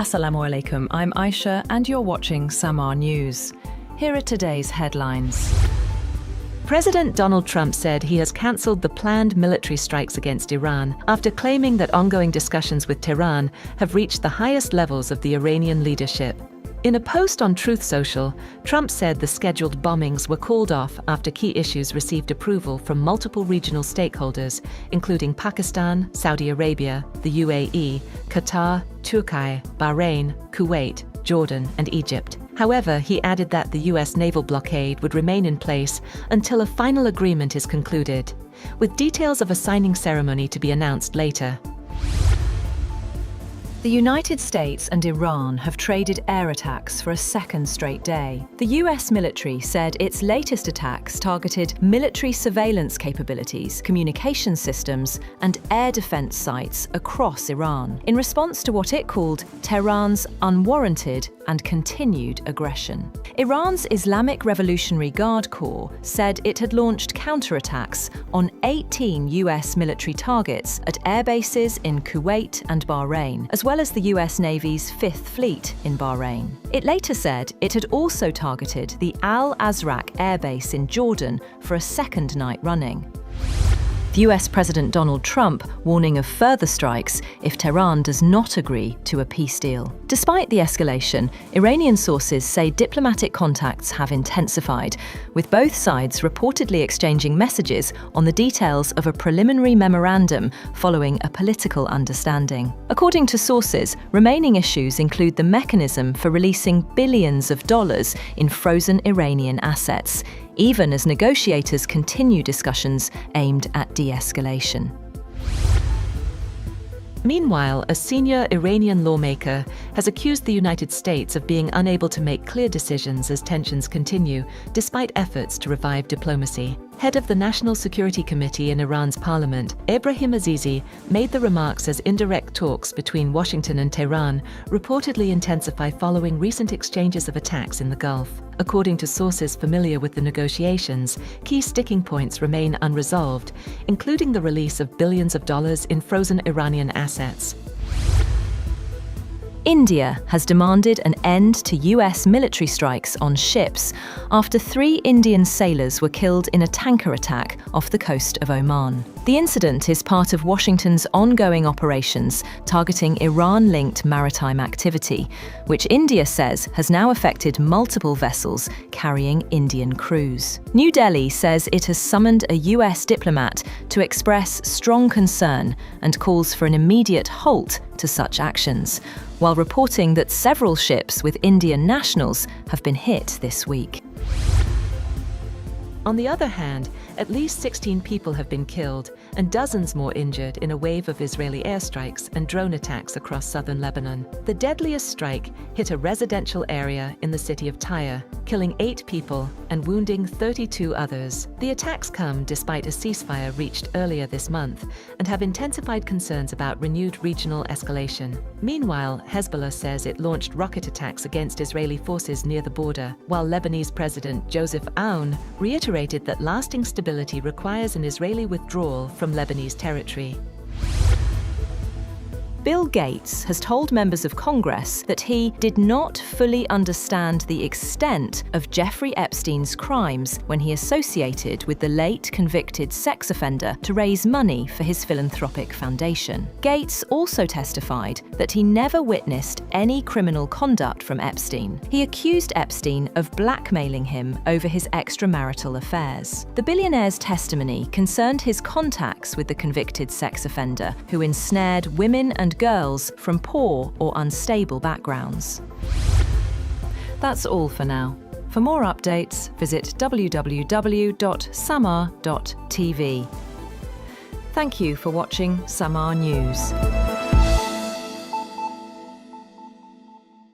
Assalamu alaikum, I'm Aisha and you're watching Samaa News. Here are today's headlines. President Donald Trump said he has cancelled the planned military strikes against Iran after claiming that ongoing discussions with Tehran have reached the highest levels of the Iranian leadership. In a post on Truth Social, Trump said the scheduled bombings were called off after key issues received approval from multiple regional stakeholders, including Pakistan, Saudi Arabia, the UAE, Qatar, Turkiye, Bahrain, Kuwait, Jordan, and Egypt. However, he added that the US naval blockade would remain in place until a final agreement is concluded, with details of a signing ceremony to be announced later. The United States and Iran have traded air attacks for a second straight day. The US military said its latest attacks targeted military surveillance capabilities, communication systems, and air defense sites across Iran, in response to what it called Tehran's unwarranted and continued aggression. Iran's Islamic Revolutionary Guard Corps said it had launched counterattacks on 18 US military targets at air bases in Kuwait and Bahrain, as well as the US Navy's 5th Fleet in Bahrain. It later said it had also targeted the Al Azraq air base in Jordan for a second night running. The US President Donald Trump warning of further strikes if Tehran does not agree to a peace deal. Despite the escalation, Iranian sources say diplomatic contacts have intensified, with both sides reportedly exchanging messages on the details of a preliminary memorandum following a political understanding. According to sources, remaining issues include the mechanism for releasing billions of dollars in frozen Iranian assets, even as negotiators continue discussions aimed at de-escalation. Meanwhile, a senior Iranian lawmaker has accused the United States of being unable to make clear decisions as tensions continue, despite efforts to revive diplomacy. Head of the National Security Committee in Iran's parliament, Ebrahim Azizi, made the remarks as indirect talks between Washington and Tehran reportedly intensify following recent exchanges of attacks in the Gulf. According to sources familiar with the negotiations, key sticking points remain unresolved, including the release of billions of dollars in frozen Iranian assets. India has demanded an end to US military strikes on ships after 3 Indian sailors were killed in a tanker attack off the coast of Oman. The incident is part of Washington's ongoing operations targeting Iran-linked maritime activity, which India says has now affected multiple vessels carrying Indian crews. New Delhi says it has summoned a US diplomat to express strong concern and calls for an immediate halt to such actions, while reporting that several ships with Indian nationals have been hit this week. On the other hand, at least 16 people have been killed and dozens more injured in a wave of Israeli airstrikes and drone attacks across southern Lebanon. The deadliest strike hit a residential area in the city of Tyre, killing 8 people and wounding 32 others. The attacks come despite a ceasefire reached earlier this month and have intensified concerns about renewed regional escalation. Meanwhile, Hezbollah says it launched rocket attacks against Israeli forces near the border, while Lebanese President Joseph Aoun reiterated that lasting stability requires an Israeli withdrawal from Lebanese territory. Bill Gates has told members of Congress that he did not fully understand the extent of Jeffrey Epstein's crimes when he associated with the late convicted sex offender to raise money for his philanthropic foundation. Gates also testified that he never witnessed any criminal conduct from Epstein. He accused Epstein of blackmailing him over his extramarital affairs. The billionaire's testimony concerned his contacts with the convicted sex offender, who ensnared women and girls from poor or unstable backgrounds. That's all for now. For more updates, visit www.samaa.tv. Thank you for watching Samaa News.